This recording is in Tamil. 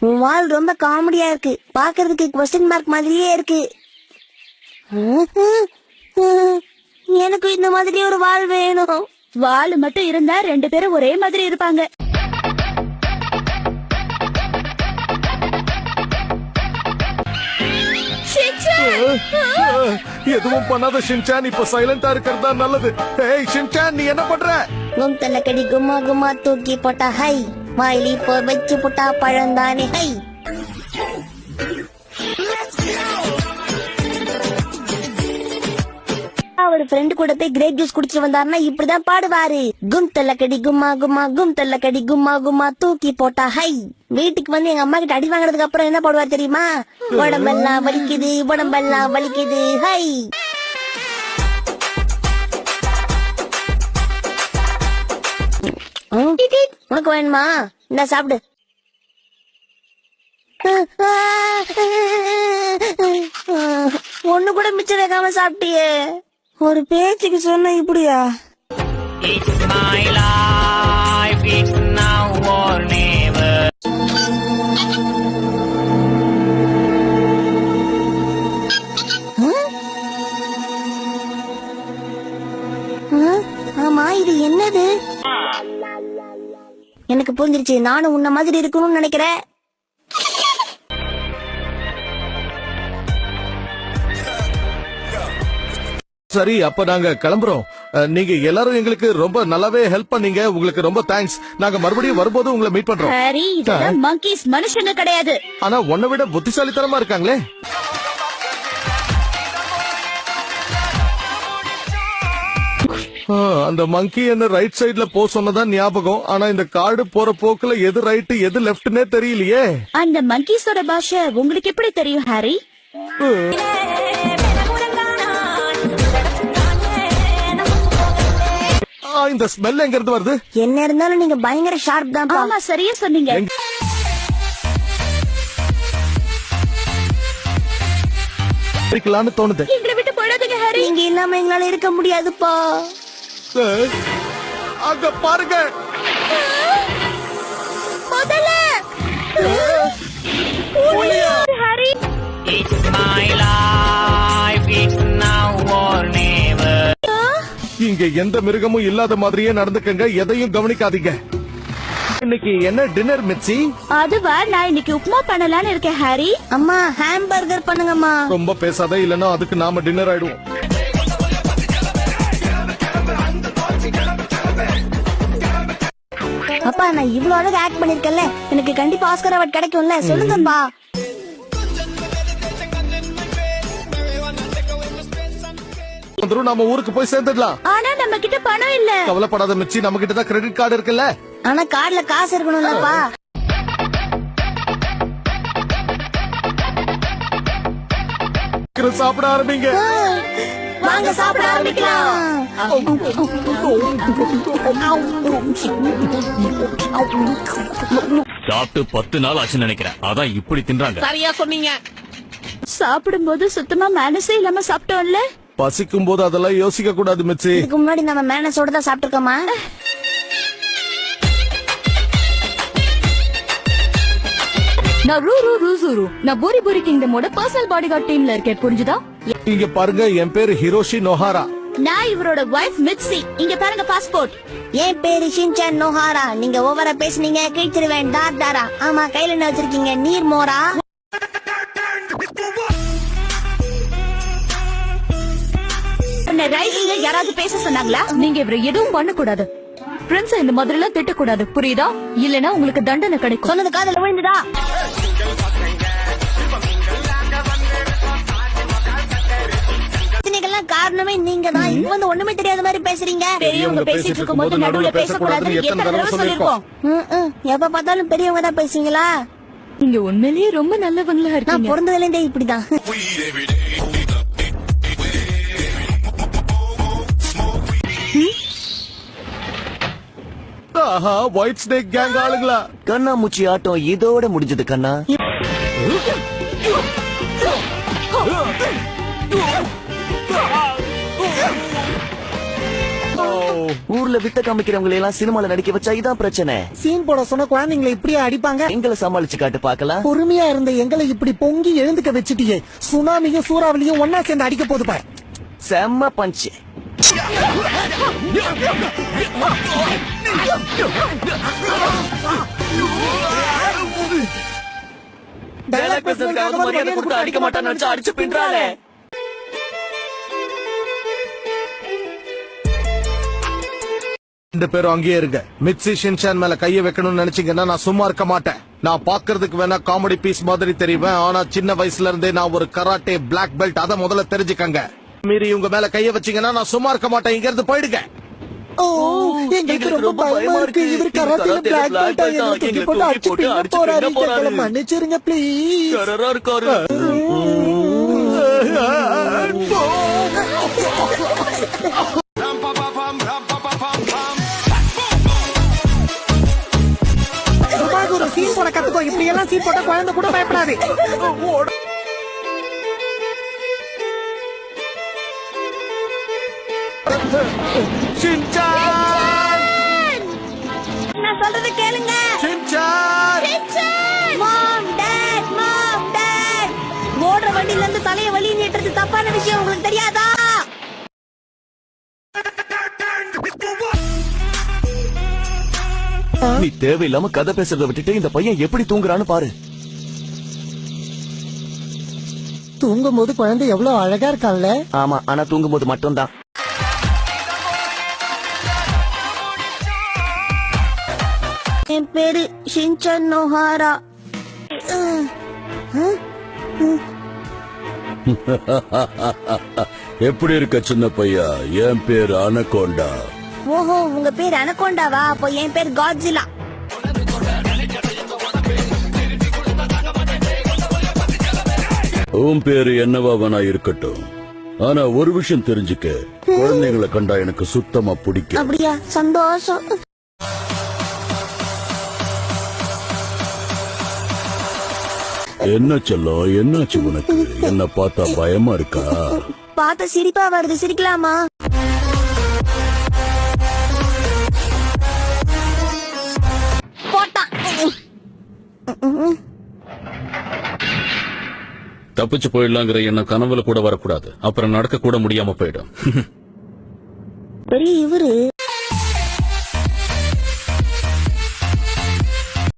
உன் வால் ரொம்ப காமெடியா இருக்கு. பாக்குறதுக்கு கொஸ்டின் மார்க் மாதிரியே இருக்கு. எனக்கு இந்த மாதிரி ஒரு வால் வேணும். வால் மட்டும் இருந்தா 2 பேரும் ஒரே மாதிரி இருப்பாங்க. எதுவும் பண்ணாத ஷின்சான், இப்ப சைலண்டா இருக்கிறதா நல்லது. ஏய் ஷின்சான், நீ என்ன பண்ற? கும்தல கடி கும்மா கும்மா தூக்கி போட்டா ஹை, வாயிலி போ வச்சு போட்டா பழந்தானே ஹை. ஒரு ஃப்ரெண்டு கூட போய் கிரேப் ஜூஸ் குடிச்சிட்டு வந்தாருன்னா இப்படிதான் பாடுவாரு. கும் தல்லக்கடி கும்மா கும்மா கும் தல்லக்கடி கும்மா கும்மா தூக்கி போட்டா ஹை. வீட்டுக்கு வந்து எங்க அம்மா கிட்ட அடி வாங்கினதுக்கு அப்புறம் என்ன பாடுவார் தெரியுமா? உடம்பெல்லாம் வலிக்குது, உடம்பெல்லாம் வலிக்குது ஹை. உனக்கு வேணுமா? இந்த சாப்பிடு. ஒண்ணு கூட மிச்சம் வைக்காம சாப்பிட்டியே. ஒரு பேச்சுக்கு சொன்ன இப்படியா? It's my life, it's now or never. ஆமா, இது என்னது? எனக்கு புரிஞ்சிருச்சு. நானும் உன்ன மாதிரி இருக்கணும்னு நினைக்கிறேன். சரி, அப்ப நாங்க கிளம்புறோம். நீங்க எல்லாரும் எங்களுக்கு ரொம்ப நல்லாவே ஹெல்ப் பண்ணீங்க. உங்களுக்கு ரொம்ப தேங்க்ஸ். நாங்க மறுபடியும் வரும்போது உங்களை மீட் பண்றோம். ஹரி, இதெல்லாம் monkeys, மனுஷங்க கிடையாது. ஆனா உன்னை விட புத்திசாலித்தனமா இருக்காங்களே. அந்த மங்கி என்ன ரைட் சைடுல போ சொன்னதான் ஞாபகம். ஆனா இந்த கார்டு போற போக்குல எது ரைட் எது லெப்ட்னே தெரியலையே. அந்த மங்கீஸோட பாஷை உங்களுக்கு எப்படி தெரியும் ஹரி? இந்த ஸ்மெல் எங்க இருந்து வருது? என்ன இருந்தாலும் நீங்க பயங்கர ஷார்ப் தான். ஆமா, சரியா சொன்னீங்க. தோணுது. எங்களை விட்டு போடாதீங்க ஹரி. நீங்க இல்லாம எங்களால இருக்க முடியாதுப்பா. அங்க பாருங்க. முதல்ல Hari, It's my life, it's now or never. இங்க எந்த மிருகமும் இல்லாத மாதிரியே நடந்துக்கங்க. எதையும் கவனிக்காதீங்க. இன்னைக்கு என்ன டின்னர் மிச்சி? அதுவா, நான் இன்னைக்கு உப்புமா பண்ணலான்னு இருக்கேன் ஹரி. அம்மா, ஹாம்பர்கர் பண்ணுங்கம்மா. ரொம்ப பேசாத, இல்லன்னா அதுக்கு நாம டின்னர் ஆயிடுவோம். அப்பா, நான் இவ்வளவு அழகா ஆக்ட் பண்ணிருக்கேன்ல, எனக்கு கண்டிப்பா ஆஸ்கர் அவார்ட் கிடைக்கும்ல. சொல்லுங்கப்பா. நாம ஊருக்கு போய் சேர்ந்துடலாம். ஆனா நம்ம கிட்ட பணம் இல்ல. கவலைப்படாத மிச்சி, நம்ம கிட்ட தான் கிரெடிட் கார்டு இருக்குல்ல. ஆனா கார்டுல காசு இருக்கணும்லப்பா. சாப்பிட ஆரம்பிங்க. வாங்க சாப்பிட ஆரம்பிக்கலாம். சாப்பிட்டு 10 நாள் ஆச்சு நினைக்கிறேன். அதான் இப்படி தின்றாங்க. சரியா சொன்னீங்க. சாப்பிடும் போது சுத்தமா மேனஸே இல்லாம சாப்பிட்டோம்ல. பசிக்கும் போது அதெல்லாம் யோசிக்க கூடாது மிச்சி. இதுக்கு முன்னாடி நம்ம மேனஸோட தான் சாப்பிட்டுருக்கோமா? நான் ரூரு நான் பூரி பூரி கிங்டமோட பர்சனல் பாடிகார்ட் டீம்ல இருக்கேன், புரிஞ்சுதா? இங்க பாருங்க, என் பேரு ஹிரோஷி நோஹாரா. நான் இவரோட வைஃப் மிட்சி. இங்க பாருங்க பாஸ்போர்ட். என் பேரு ஷின்சான் நோஹாரா. நீங்க ஓவரா பேசுனீங்க, கிழிச்சிருவேன். டாரா. ஆமா, கையில என்ன வச்சிருக்கீங்க? நீர் மோரா? ரைடிங்ல யாராவது பேச சொன்னாங்களா? நீங்க இவரை எதுவும் பண்ண கூடாது. பிரின்ஸ் இந்த மாதிரி எல்லாம் திட்டக்கூடாது, புரியுதா? இல்லனா உங்களுக்கு தண்டனை கிடைக்கும். சொன்னது காதல விழுந்துடா. காரணமே நீங்க தான். இப்ப வந்து ஒண்ணுமே தெரியாத மாதிரி பேசுறீங்க. பெரியவங்க பேசிட்டு இருக்கும்போது நடுவுல பேசக்கூடாதுன்னு எத்தனை தடவை சொல்லிருக்கோம். எப்ப பார்த்தாலும் பெரியவங்க தான் பேசுறீங்களா? நீங்க உண்மையிலேயே ரொம்ப நல்லவங்களா நான் இருக்கீங்க. பிறந்ததுல இருந்தே இப்படிதான். ஒயிட் ஸ்னேக் கேங் ஆளுங்களா? கண்ணாமூச்சி ஆட்டம் இதோட முடிஞ்சது கண்ணா. ஊர்ல வித்த காமிக்கிறவங்களை எல்லாம் சினிமால நடிக்க வச்சா இதான் பிரச்சனை. சீன் போட சொன்ன குழந்தைங்களை இப்படியே அடிப்பாங்க. எங்களை சமாளிச்சு காட்டு பாக்கலாம். பொறுமையா இருந்த எங்களை இப்படி பொங்கி எழுந்துக்க வச்சுட்டியே. சுனாமியும் சூறாவளியும் ஒன்னா சேர்ந்து அடிக்க போது பாரு. செம்ம பஞ்சு. மரியாதை கொடுத்து அடிக்க மாட்டான்னு நினைச்சா அடிச்சு பின்றாளே. ரெண்டு பேரும் அங்கேயே இருங்க. மிட்சி ஷின்சான் மேல கைய வைக்கணும்னு நினைச்சீங்கன்னா நான் சும்மா இருக்க மாட்டேன். நான் பாக்குறதுக்கு வேணா காமெடி பீஸ் மாதிரி தெரிவேன், ஆனா சின்ன வயசுல இருந்தே நான் ஒரு கராட்டே பிளாக் பெல்ட். அத முதல்ல தெரிஞ்சுக்கங்க. மீறி உங்க மேல கைய வச்சீங்கன்னா நான் சும்மா இருக்க மாட்டேன். இங்க இருந்து போயிடுங்க. ஓ, எங்களுக்கு ரொம்ப பயமா இருக்கு. இவர் கராத்தேல பிளாக் பெல்ட் ஆயிடுச்சு. தூக்கி போட்டு அடிச்சு பின்ன போறாரு. எங்களை மன்னிச்சிருங்க ப்ளீஸ். கரரா இருக்காரு. ஒரு சீன் போட கத்துக்கோ. இப்படி எல்லாம் சீன் போட்டா குழந்தை கூட பயப்படாது. நான் சொல்றது கேளுங்க. மாம் டாட், மாம் டாட். ஓடுற வண்டியில இருந்து தலைய வலி நீட்டுறது தப்பான விஷயம், உங்களுக்கு தெரியாதா? நீ தேவையில்லாம கதை பேசுறத விட்டுட்டு இந்த பையன் எப்படி தூங்குறான்னு பாரு. தூங்கும் போது குழந்தை எவ்வளவு அழகா இருக்கான்ல. ஆமா, ஆனா தூங்கும் போது மட்டும்தான். என் பேரு ஷின்சான் நோஹாரா. எப்படி இருக்க சின்ன பையா? என் பேர் அனகோண்டா. ஓஹோ, உங்க பேர் அனகோண்டாவா? அப்போ என் பேர் காட்ஜிலா. உன் பேரு என்னவா வேணா இருக்கட்டும், ஆனா ஒரு விஷயம் தெரிஞ்சுக்க, குழந்தைகளை கண்டா எனக்கு சுத்தமா பிடிக்கும். அப்படியா? சந்தோஷம். என்ன செல்லம், என்னாச்சு உனக்கு? என்ன பார்த்தா பயமா இருக்கா? பார்த்த சிரிப்பா வருது, சிரிக்கலாமா? போட்டான். தப்பிச்சு போயிடலாங்கிற என்ன கனவுல கூட வரக்கூடாது. அப்புறம் நடக்க கூட முடியாம போயிடும். பெரிய இவரு